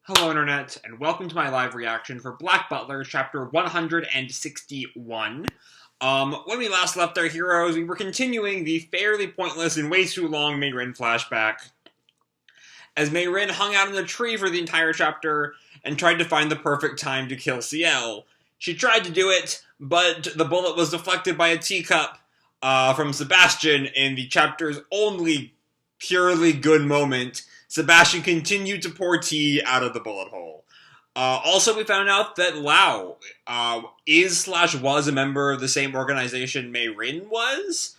Hello Internet, and welcome to my live reaction for Black Butler, chapter 161. When we last left our heroes, we were continuing the fairly pointless and way too long Mey-Rin flashback, as Mey-Rin hung out in the tree for the entire chapter and tried to find the perfect time to kill Ciel. She tried to do it, but the bullet was deflected by a teacup from Sebastian in the chapter's only purely good moment. Sebastian continued to pour tea out of the bullet hole. Also, we found out that Lao was a member of the same organization Mey-Rin was.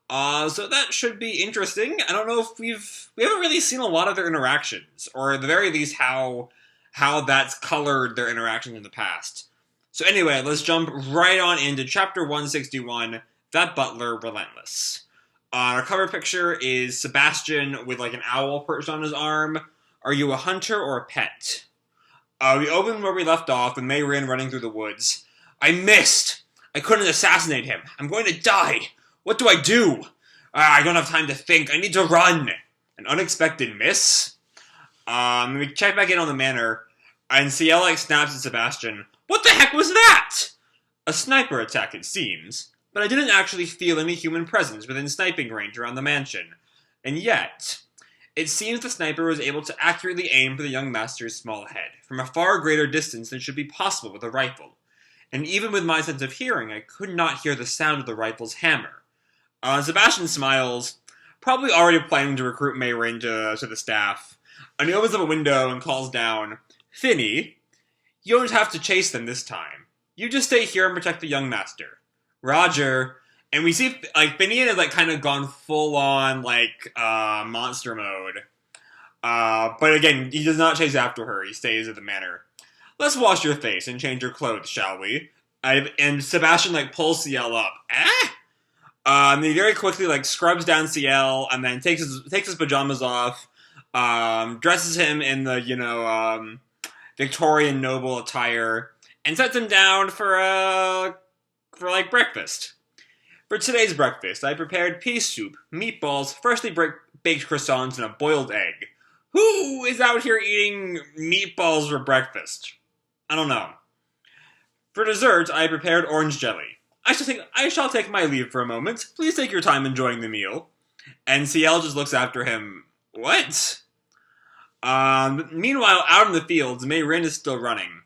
So that should be interesting. I don't know if we haven't really seen a lot of their interactions, or at the very least how that's colored their interactions in the past. So anyway, let's jump right on into chapter 161, That Butler Relentless. Our cover picture is Sebastian with like an owl perched on his arm. Are you a hunter or a pet? We open where we left off with Mey-Rin running through the woods. I missed! I couldn't assassinate him. I'm going to die! What do I do? I don't have time to think. I need to run! An unexpected miss? We check back in on the manor, and Ciel snaps at Sebastian. What the heck was that? A sniper attack, it seems. But I didn't actually feel any human presence within sniping range around the mansion. And yet, it seems the sniper was able to accurately aim for the young master's small head, from a far greater distance than should be possible with a rifle. And even with my sense of hearing, I could not hear the sound of the rifle's hammer. Sebastian smiles, probably already planning to recruit Mey-Rin to the staff. And he opens up a window and calls down, Finny, you don't have to chase them this time. You just stay here and protect the young master. Roger. And we see, Finian has, kind of gone full-on, monster mode. But again, he does not chase after her. He stays at the manor. Let's wash your face and change your clothes, shall we? And Sebastian, pulls Ciel up. And he very quickly, scrubs down Ciel, and then takes his pajamas off, dresses him in the, Victorian noble attire, and sets him down for breakfast. For today's breakfast, I prepared pea soup, meatballs, freshly baked croissants, and a boiled egg. Who is out here eating meatballs for breakfast? I don't know. For dessert, I prepared orange jelly. I shall take my leave for a moment. Please take your time enjoying the meal. And Ciel just looks after him. What? Meanwhile, out in the fields, Mey-Rin is still running.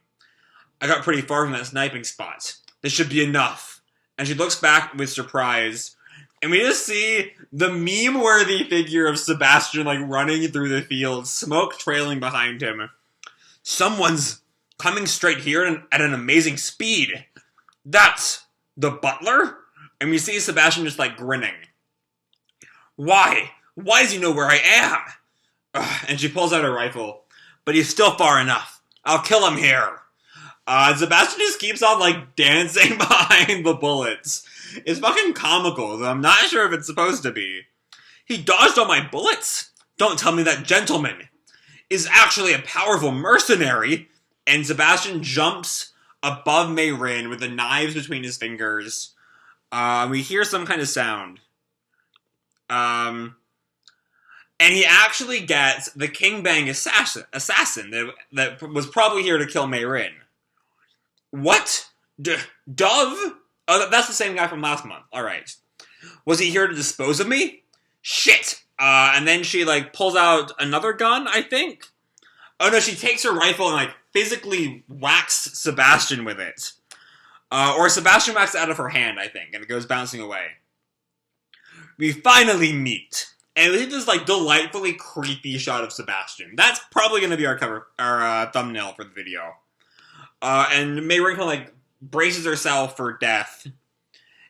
I got pretty far from that sniping spot. This should be enough. And she looks back with surprise. And we just see the meme-worthy figure of Sebastian, running through the fields, smoke trailing behind him. Someone's coming straight here at an amazing speed. That's the butler? And we see Sebastian just, grinning. Why? Why does he know where I am? Ugh, and she pulls out her rifle. But he's still far enough. I'll kill him here. Sebastian just keeps on, dancing behind the bullets. It's fucking comical, though I'm not sure if it's supposed to be. He dodged all my bullets? Don't tell me that gentleman is actually a powerful mercenary. And Sebastian jumps above Mey-Rin with the knives between his fingers. We hear some kind of sound. And he actually gets the King Bang assassin that was probably here to kill Mey-Rin. What? Dove? Oh, that's the same guy from last month. Alright. Was he here to dispose of me? Shit! And then she, pulls out another gun, I think? Oh no, she takes her rifle and, physically whacks Sebastian with it. Or Sebastian whacks it out of her hand, I think, and it goes bouncing away. We finally meet. And we have this, delightfully creepy shot of Sebastian. That's probably going to be our thumbnail for the video. And Mey-Rin braces herself for death.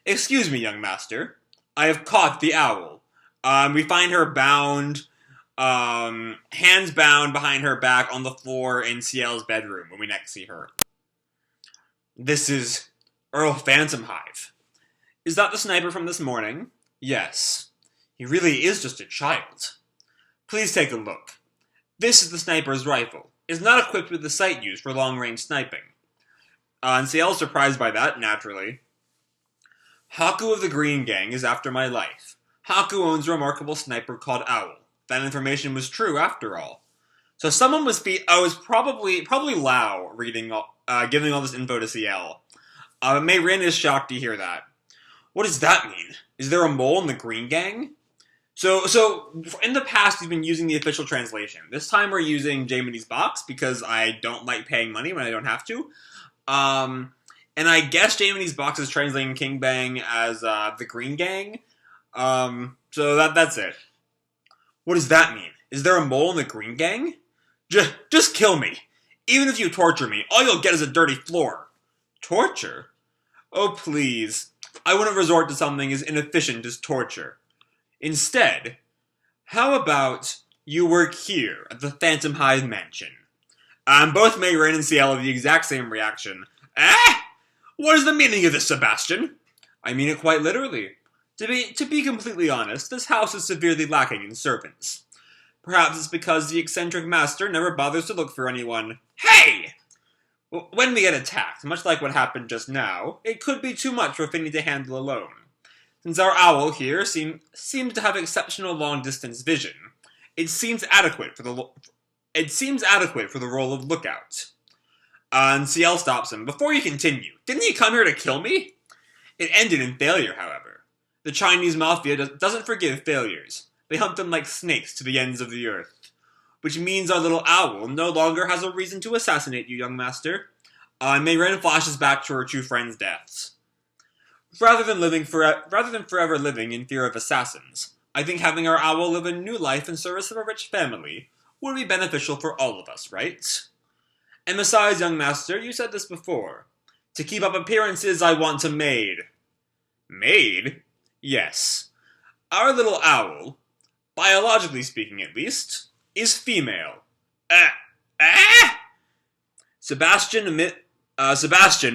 Excuse me, young master. I have caught the owl. We find her bound, hands bound behind her back on the floor in Ciel's bedroom when we next see her. This is Earl Phantomhive. Is that the sniper from this morning? Yes. He really is just a child. Please take a look. This is the sniper's rifle. It's not equipped with the sight used for long-range sniping. And Ciel's surprised by that, naturally. Haku of the Green Gang is after my life. Haku owns a remarkable sniper called Owl. That information was true, after all. So someone was probably Lau reading, giving all this info to CL. Mey-Rin is shocked to hear that. What does that mean? Is there a mole in the Green Gang? So in the past, we've been using the official translation. This time we're using Jaminy's box because I don't like paying money when I don't have to. And I guess Jaminy's box is translating King Bang as the Green Gang. So that's it. What does that mean? Is there a mole in the Green Gang? Just kill me. Even if you torture me, all you'll get is a dirty floor. Torture? Oh, please. I wouldn't resort to something as inefficient as torture. Instead, how about you work here at the Phantomhives mansion? Both Mey-Rin and CL have the exact same reaction. What is the meaning of this, Sebastian? I mean it quite literally. To be completely honest, this house is severely lacking in servants. Perhaps it's because the eccentric master never bothers to look for anyone. Hey! When we get attacked, much like what happened just now, it could be too much for Finny to handle alone. Since our owl here seems to have exceptional long-distance vision, it seems adequate for the role of lookout. And CL stops him. Before you continue, didn't he come here to kill me? It ended in failure, however. The Chinese mafia doesn't forgive failures. They hunt them like snakes to the ends of the earth. Which means our little owl no longer has a reason to assassinate you, young master. Mey-Rin flashes back to her two friends' deaths. Rather than forever living in fear of assassins, I think having our owl live a new life in service of a rich family would be beneficial for all of us, right? And besides, young master, you said this before. To keep up appearances, I want a maid. Maid? Yes. Our little owl, biologically speaking at least, is female. Sebastian,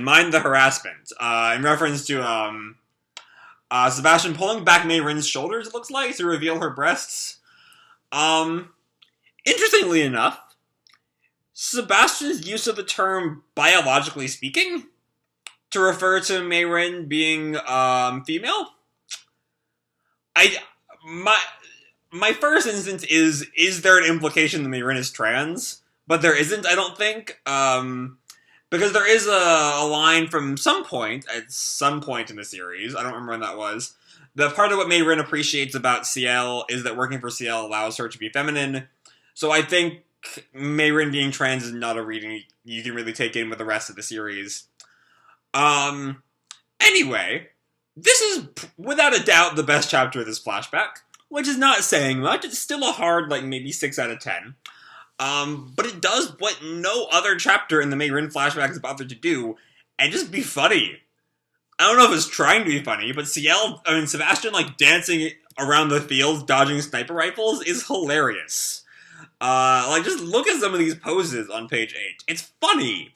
mind the harassment. In reference to, Sebastian pulling back Mey-Rin's shoulders, it looks like, to reveal her breasts. Interestingly enough, Sebastian's use of the term biologically speaking to refer to Mey-Rin being, female? My first instance is there an implication that Mey-Rin is trans? But there isn't, I don't think. Because there is a line from at some point in the series, I don't remember when that was, that part of what Mey-Rin appreciates about CL is that working for CL allows her to be feminine. So I think Mey-Rin being trans is not a reading you can really take in with the rest of the series. Anyway, this is without a doubt the best chapter of this flashback, which is not saying much. It's still a hard, maybe 6 out of 10. But it does what no other chapter in the Mey-Rin flashback is bothered to do, and just be funny. I don't know if it's trying to be funny, but Sebastian, dancing around the fields, dodging sniper rifles, is hilarious. Just look at some of these poses on page 8. It's funny.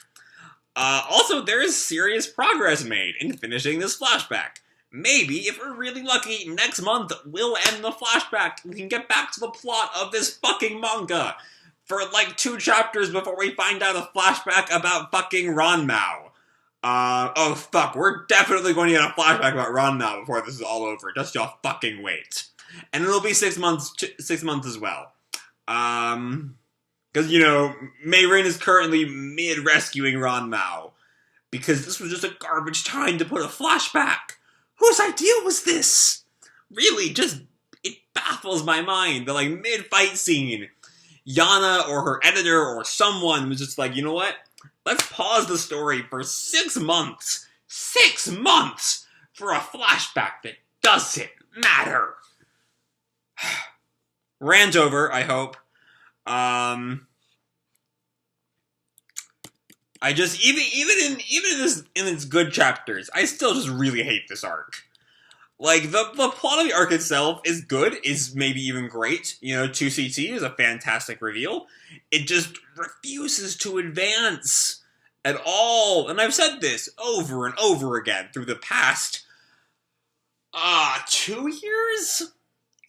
Also, there is serious progress made in finishing this flashback. Maybe, if we're really lucky, next month we'll end the flashback. We can get back to the plot of this fucking manga for 2 chapters before we find out a flashback about fucking Ranmao. Oh fuck, we're definitely going to get a flashback about Ranmao before this is all over. Just y'all fucking wait. And it'll be 6 months as well. Because, Mey-Rin is currently mid-rescuing Ranmao. Because this was just a garbage time to put a flashback. Whose idea was this? Really, it baffles my mind. The, mid-fight scene, Yana or her editor or someone was just you know what? Let's pause the story for 6 months. 6 months for a flashback that doesn't matter. Rant over, I hope. I just even in its good chapters, I still just really hate this arc. The plot of the arc itself is good, is maybe even great. 2CT is a fantastic reveal. It just refuses to advance at all. And I've said this over and over again through the past 2 years?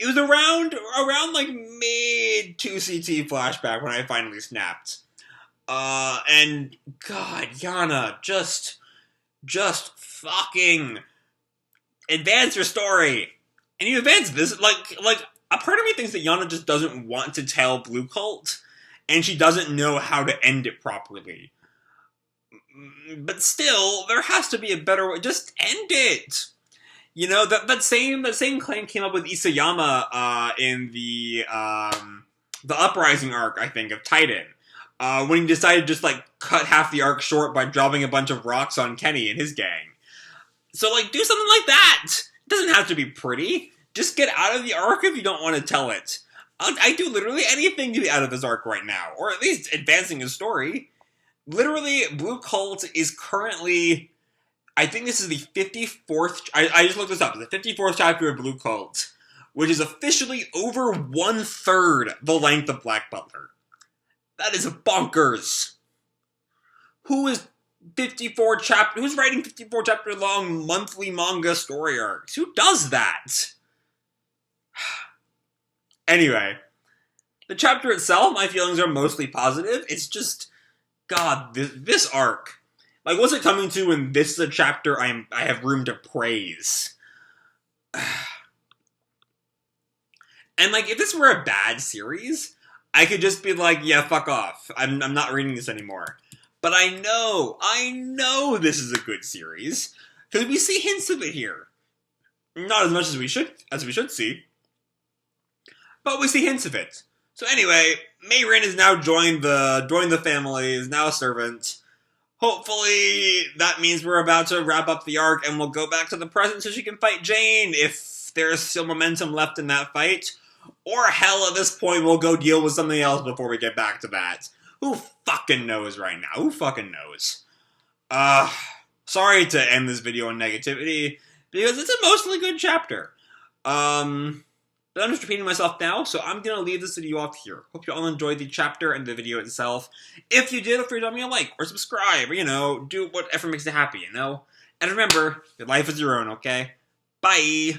It was around mid 2CT flashback when I finally snapped. And God, Yana, just fucking advance your story. And you advance this, a part of me thinks that Yana just doesn't want to tell Blue Cult. and she doesn't know how to end it properly. But still, there has to be a better way. Just end it. You know, that same claim came up with Isayama in the Uprising arc, I think, of Titan. When he decided to just, like, cut half the arc short by dropping a bunch of rocks on Kenny and his gang. So, like, do something like that! It doesn't have to be pretty. Just get out of the arc if you don't want to tell it. I do literally anything to be out of this arc right now, or at least advancing his story. Literally, Blue Cult is currently... I think this is the 54th... I just looked this up. It's the 54th chapter of Blue Cult, which is officially over 1/3 the length of Black Butler. That is bonkers. Who's writing 54 chapter long monthly manga story arcs? Who does that? Anyway, the chapter itself, my feelings are mostly positive. It's just, God, this arc. Like, what's it coming to when this is a chapter I have room to praise? And, like, if this were a bad series, I could just be like, yeah, fuck off. I'm not reading this anymore. But I know this is a good series, because we see hints of it here. Not as much as we should see, but we see hints of it. So anyway, Mey-Rin has now joined the family, is now a servant. Hopefully, that means we're about to wrap up the arc and we'll go back to the present so she can fight Jane if there's still momentum left in that fight. Or hell, at this point, we'll go deal with something else before we get back to that. Who fucking knows right now? Who fucking knows? Sorry to end this video on negativity, because it's a mostly good chapter. But I'm just repeating myself now, so I'm gonna leave this video off here. Hope you all enjoyed the chapter and the video itself. If you did, feel free to drop me a like, or subscribe, or, you know, do whatever makes you happy, you know? And remember, your life is your own, okay? Bye!